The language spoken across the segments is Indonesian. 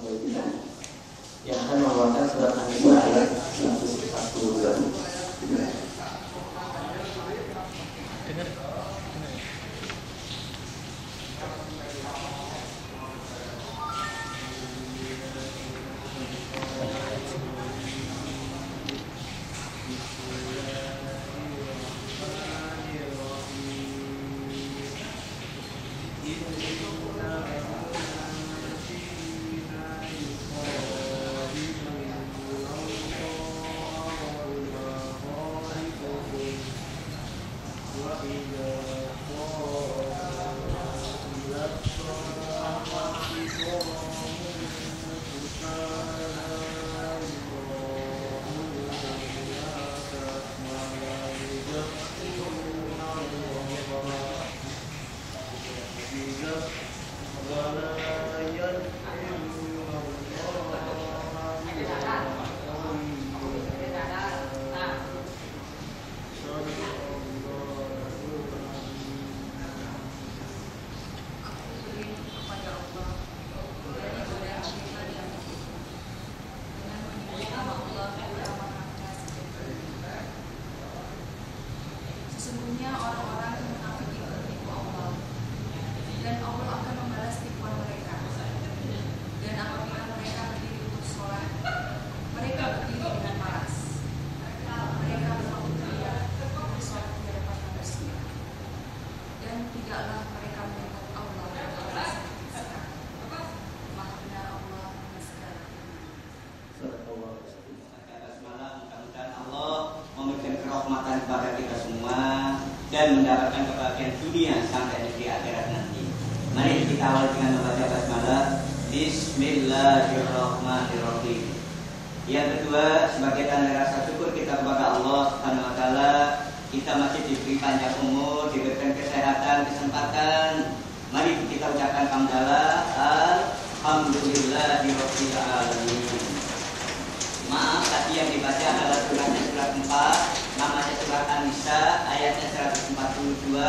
yang akan membawakan surat An-Nisa ayat 142. Sesungguhnya orang-orang yang munafik itu tipu Allah, dan Allah akan membalas tipuan mereka. Dan apabila mereka berdiri untuk sholat, mereka berdiri dengan malas. Mereka bermaksudnya sholat di hadapan manusia, dan tidaklah mereka mengingat Allah pada saat Maha benar Allah segala. Mudah-mudahan Allah memberikan kerahmatan kepada kita semua dan mendapatkan kebahagiaan dunia sampai di akhirat nanti. Mari kita awal dengan membaca basmalah. Bismillahirrahmanirrahim. Yang kedua, sebagai tanda rasa syukur kita kepada Allah Subhanahu wa taala, kita masih diberi panjang umur, diberikan kesehatan, kesempatan. Mari kita ucapkan hamdalah, alhamdulillahirabbil alamin. Maaf, tadi yang dibaca adalah suratnya surat 4, namanya surat An-Nisa, ayatnya 142,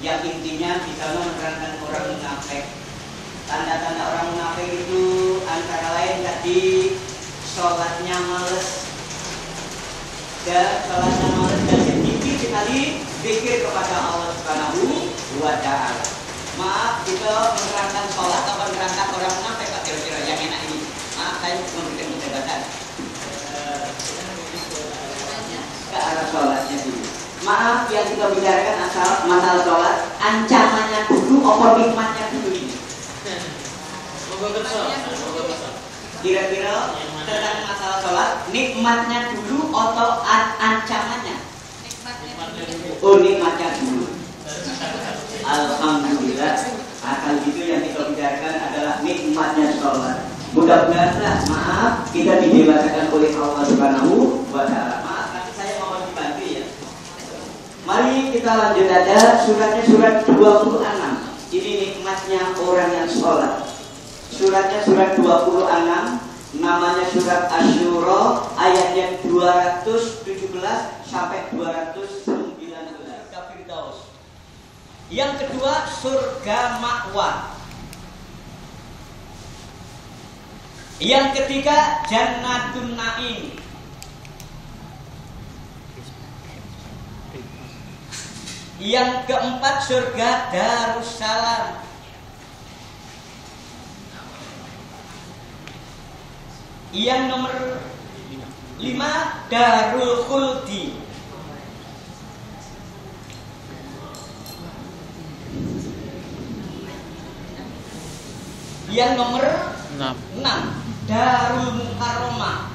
yang intinya di sana menerangkan orang munafik. Tanda-tanda orang munafik itu antara lain tadi sholatnya males, dan sedikit sekali zikir kepada Allah Subhanahu wa taala. Maaf, kita menerangkan sholat atau menerangkan orang munafik, kira-kira yang enak ini. Maaf, saya memberikan perdebatan ke arah sholatnya dulu. Maaf, yang kita bicarakan asal masalah sholat, ancamannya dulu, apa nikmatnya dulu ini. Kira-kira tentang masalah sholat, nikmatnya dulu atau ancamannya? Oh, nikmatnya dulu. Alhamdulillah. Akal itu yang kita bicarakan adalah nikmatnya sholat. Mudah-mudahan, maaf, kita didewasakan oleh Allah Subhanahu wa taala. Maaf, nanti saya mohon dibantu ya. Mari kita lanjut aja, suratnya surat 26. Ini nikmatnya orang yang sholat. Suratnya surat 26, namanya surat Asy-Syura, ayatnya 217 sampai 219. Firdaus. Yang kedua, surga ma'wa. Yang ketiga, Jannatun Na'im. Yang keempat, surga Darussalam. Yang nomor 5, Darul Khuldi. Yang nomor 6, Darul Mukarramah.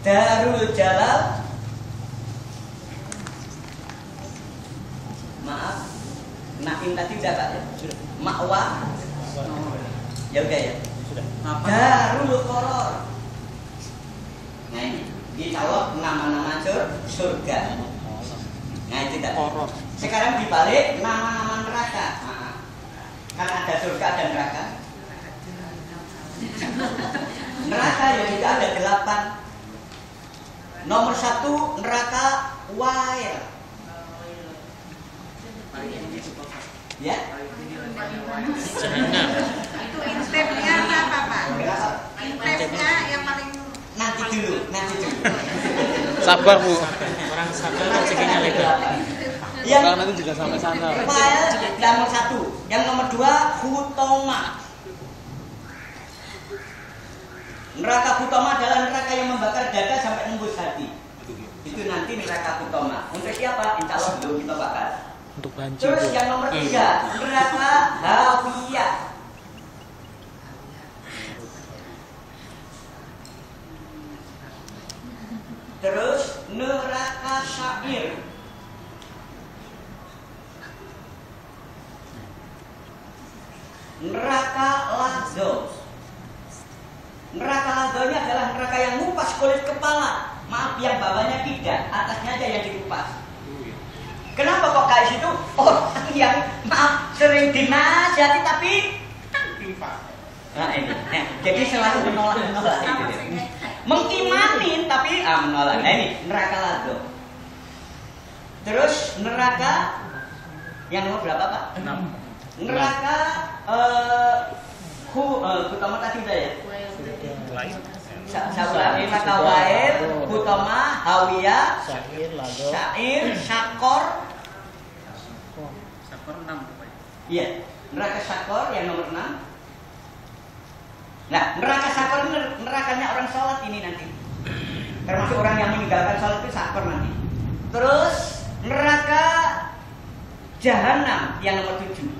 Darul Jalal. Maaf, Naim tadi udah Pak ya? Sudah. Ma'wa. Ya udah ya. Sudah. Darul Qoror. Nah ini dijawab nama-nama surga. Nah itu tidak. Sekarang dibalik nama-nama neraka. Nah, kan ada surga dan neraka. Neraka yang juga ada 8. Nomor 1 neraka Wail. Ya. Itu intipnya apa Pak? Intipnya yang paling Nanti dulu. Sabar Bu, orang sabar rezekinya lebar. Yang Kalau nanti juga sampai sana. file yang nomor 1, yang nomor 2 hutoma. Neraka hutoma adalah neraka yang membakar dada sampai nembus hati. Itu nanti neraka hutoma. Untuk siapa? Insya Allah belum kita bakar. Untuk banci Terus Bu. yang nomor 3 neraka hawiyah. Terus neraka syair. Neraka lazzo. Neraka lazzo ini adalah neraka yang ngupas kulit kepala. Maaf, yang bawahnya tidak, atasnya aja yang dikupas. Kenapa kok kayak situ? Orang yang maaf sering dinasihati tapi nah ini. Jadi selalu menolak itu. Mengimanin tapi menolak. Nah ini neraka lazzo. Terus neraka yang nomor berapa Pak? 6. Neraka hutama tadi udah ya? Neraka wair, hutama, hawiyah, syair, syakor. Sakor 6 Iya, neraka syakor yang nomor 6. Nah, neraka syakor ini nerakanya orang sholat ini nanti. Termasuk orang yang meninggalkan sholat itu syakor nanti. Terus neraka jahanam yang nomor 7.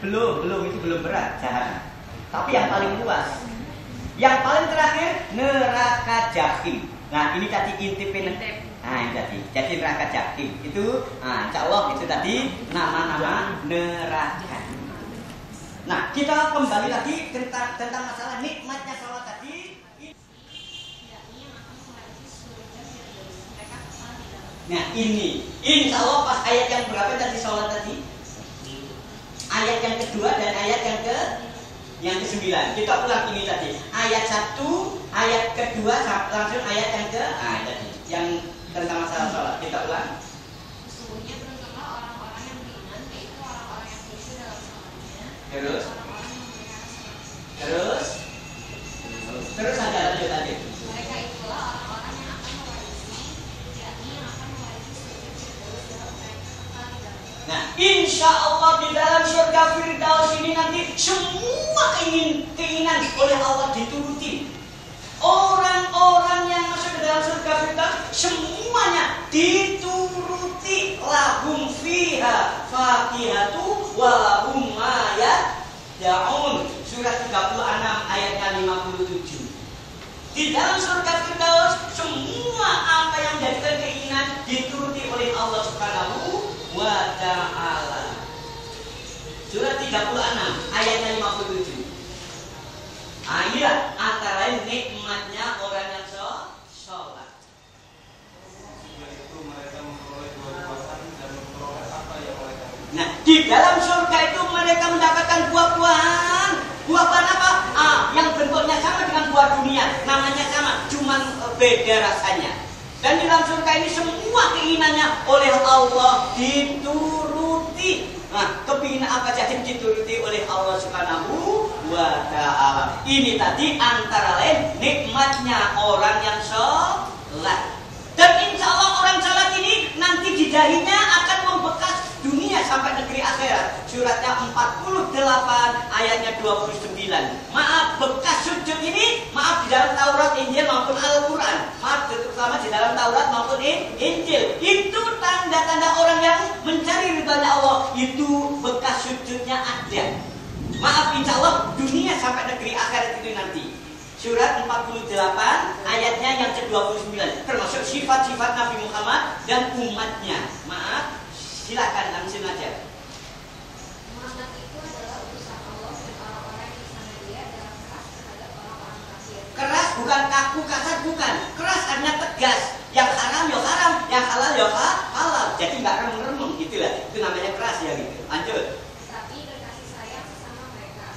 Belum, itu belum berat jahanam. Tapi yang paling luas. Yang paling terakhir neraka jahim. Nah, ini tadi intipin. Nah, ini tadi. Jadi neraka jahim itu, insya Allah itu tadi nama-nama neraka. Nah, kita kembali lagi tentang masalah nikmatnya sholat tadi. Nah, ini insya Allah pas ayat yang berapa tadi sholat tadi? Ayat yang kedua dan ayat yang ke-9. Kita ulang ini tadi. Ayat 1, ayat kedua langsung ayat yang tadi yang tentang masalah sholat. Kita ulang. Sesungguhnya beruntunglah orang-orang yang beriman, yaitu orang-orang yang khusyuk dalam sholatnya. Terus Orang-orang yang memelihara sholat. terus ada lanjut. Mereka itulah orang-orang yang akan mewarisi, yakni yang akan mewarisi surga Firdaus dan mereka kekal di dalamnya. Nah, insya Allah di dalam surga Firdaus ini nanti semua keinginan oleh Allah dituruti. Orang-orang yang masuk ke dalam surga Firdaus semuanya dituruti. Lahum fiha fakihatu wa lahum ma yad'un. Surat 36 ayatnya 57. Di dalam surga Firdaus semua apa yang menjadikan keinginan dituruti oleh Allah Subhanahu wa ta'ala. Surat 36 ayatnya 57. Iya, antara lain nikmatnya orang yang sholat. Nah, di dalam surga itu mereka mendapatkan buah-buahan. Buah-buahan apa? Yang bentuknya sama dengan buah dunia. Namanya sama, cuman beda rasanya. Dan di dalam surga ini semua keinginannya oleh Allah dituruti. Nah, keinginan apa saja dituruti oleh Allah Subhanahu wa ta'ala. Ini tadi antara lain nikmatnya orang yang sholat. Dan insya Allah orang sholat ini nanti di dahinya akan membekas dunia sampai negeri akhirat. Suratnya 48 ayatnya 29. Maaf, bekas sujud ini maaf di dalam Taurat, Injil maupun Al-Quran. Maaf, terutama di dalam Taurat maupun Injil. Itu tanda-tanda orang yang mencari ridhonya Allah. Itu bekas sujudnya ada. Maaf, insya Allah dunia sampai negeri akhirat itu nanti. Surat 48 ayatnya yang ke-29. Termasuk sifat-sifat Nabi Muhammad dan umatnya. Maaf, silakan langsung aja. Muhammad itu adalah utusan Allah dan orang-orang yang bersama dia dalam keras terhadap orang-orang kafir. Keras bukan kaku, kasar bukan. Keras artinya tegas. Yang haram ya haram, yang halal ya halal. Jadi nggak remeng-remeng gitu lah. Itu namanya keras ya gitu. Lanjut. Tapi berkasih sayang sesama mereka.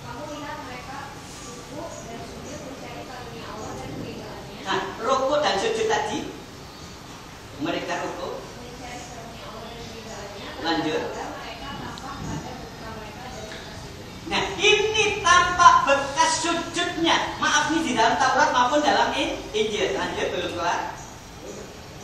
Kamu lihat mereka rukuk dan sujud mencari karunia Allah dan keridhaannya. Nah, rukuk dan sujud tadi mereka rukuk. Mencari Injil, lanjut belum kelar.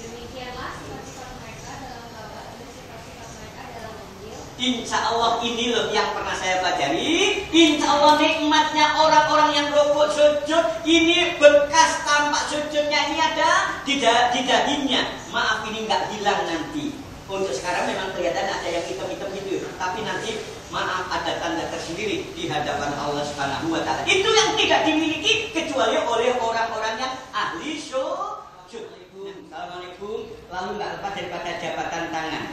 Demikianlah sifat-sifat mereka dalam Taurat dan sifat-sifat mereka dalam Injil. Insya Allah ini loh yang pernah saya pelajari. Insya Allah nikmatnya orang-orang yang rukuk sujud ini bekas tampak sujudnya ini ada di dahinya. Maaf, ini nggak hilang nanti. Untuk sekarang memang kelihatan ada yang hitam-hitam gitu, tapi nanti maaf ada tanda tersendiri di hadapan Allah Subhanahu wa Ta'ala. Itu yang tidak dimiliki kecuali oleh orang-orang yang ahli sujud. Assalamualaikum. Lalu nggak lepas daripada jabatan tangan.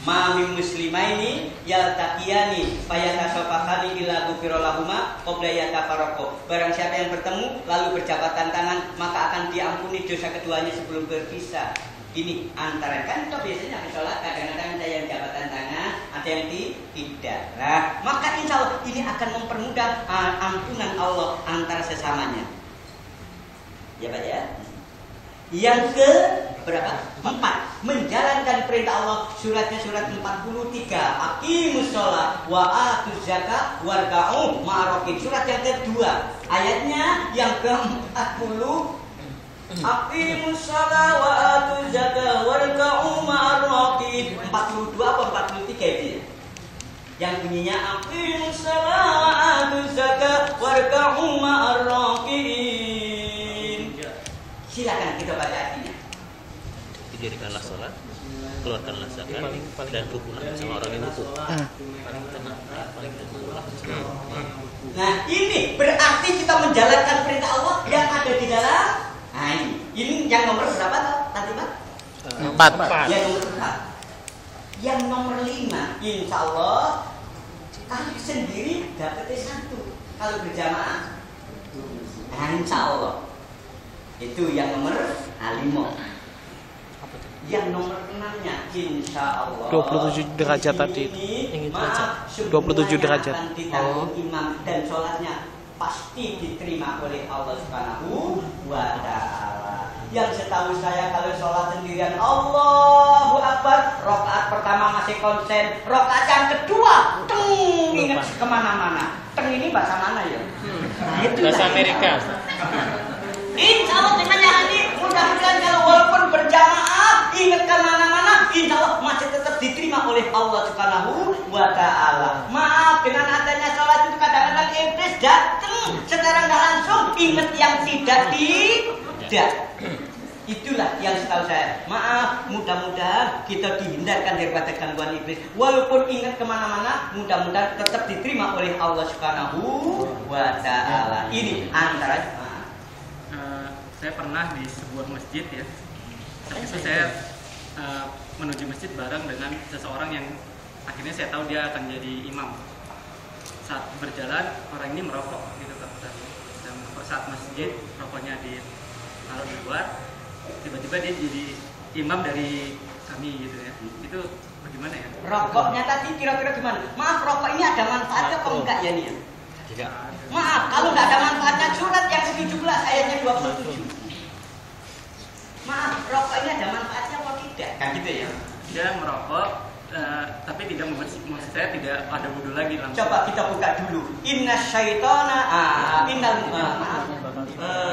Ma'min muslimaini yaltaqiyani fayatasafahani illa ghufira lahuma qabla yatafarraqu. Barang siapa yang bertemu lalu berjabatan tangan, maka akan diampuni dosa keduanya sebelum berpisah. Ini antara kan itu biasanya sholat kadang-kadang ada yang jabatan tangan, ada yang tidak. Nah, maka insya Allah ini akan mempermudah ampunan Allah antara sesamanya. Ya Pak ya. Yang ke berapa? 4. Menjalankan perintah Allah. Suratnya surat 43. Aqimus sholat wa atuz zakat warka'u ma'arokin. Surat yang kedua. Ayatnya yang ke-40. Aqimus sholat wa atuz zakat warka'u ma'arokin. 42 apa 43 itu ya? Yang bunyinya Aqimus sholat wa atuz zakat warka'u ma'arokin. Silakan kita baca artinya. Dirikanlah sholat, keluarkanlah zakat, dan rukunlah sama orang yang rukuk. Nah ini berarti kita menjalankan perintah Allah yang ada di dalam. Nah ini yang nomor berapa tadi Pak? 4. Yang nomor 4. Yang nomor 5 insya Allah kalau sendiri dapatnya 1. Kalau berjamaah insya Allah itu yang nomor 5. Yang nomor 6-nya insya Allah 27 derajat tadi. Maaf, 27 derajat. Oh. Imam dan sholatnya pasti diterima oleh Allah Subhanahu wa Ta'ala. Yang setahu saya kalau sholat sendirian Allahu Akbar, rakaat pertama masih konsen, rakaat yang kedua ingat kemana-mana. Ini bahasa mana ya? Bahasa Amerika. Insya Allah dengan hati mudah-mudahan kalau walaupun berjamaah ingat kemana-mana, insya Allah masih tetap diterima oleh Allah Subhanahu wa Ta'ala. Maaf dengan adanya sholat itu kadang-kadang iblis datang secara nggak langsung ingat yang tidak. Itulah yang setahu saya. Maaf, mudah-mudahan kita dihindarkan daripada gangguan iblis. Walaupun ingat kemana-mana, mudah-mudahan tetap diterima oleh Allah Subhanahu wa Ta'ala. Ini antara. Saya pernah di sebuah masjid ya. Saat itu saya menuju masjid bareng dengan seseorang yang akhirnya saya tahu dia akan jadi imam. Saat berjalan orang ini merokok gitu kan. Dan saat masjid rokoknya ditaruh di luar, tiba-tiba dia jadi imam dari kami gitu ya. Itu bagaimana ya? Rokoknya tadi kira-kira gimana? Maaf, rokok ini ada manfaatnya apa enggak ya nih? Tidak. Maaf, kalau nggak ada manfaatnya surat yang ke-17 ayatnya 27. Maaf, rokok ini ada manfaatnya apa tidak? Kan gitu ya? Dia merokok, tapi tidak maksud saya tidak ada wudhu lagi langsung. Coba kita buka dulu. Inna syaitana,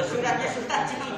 suratnya surat yang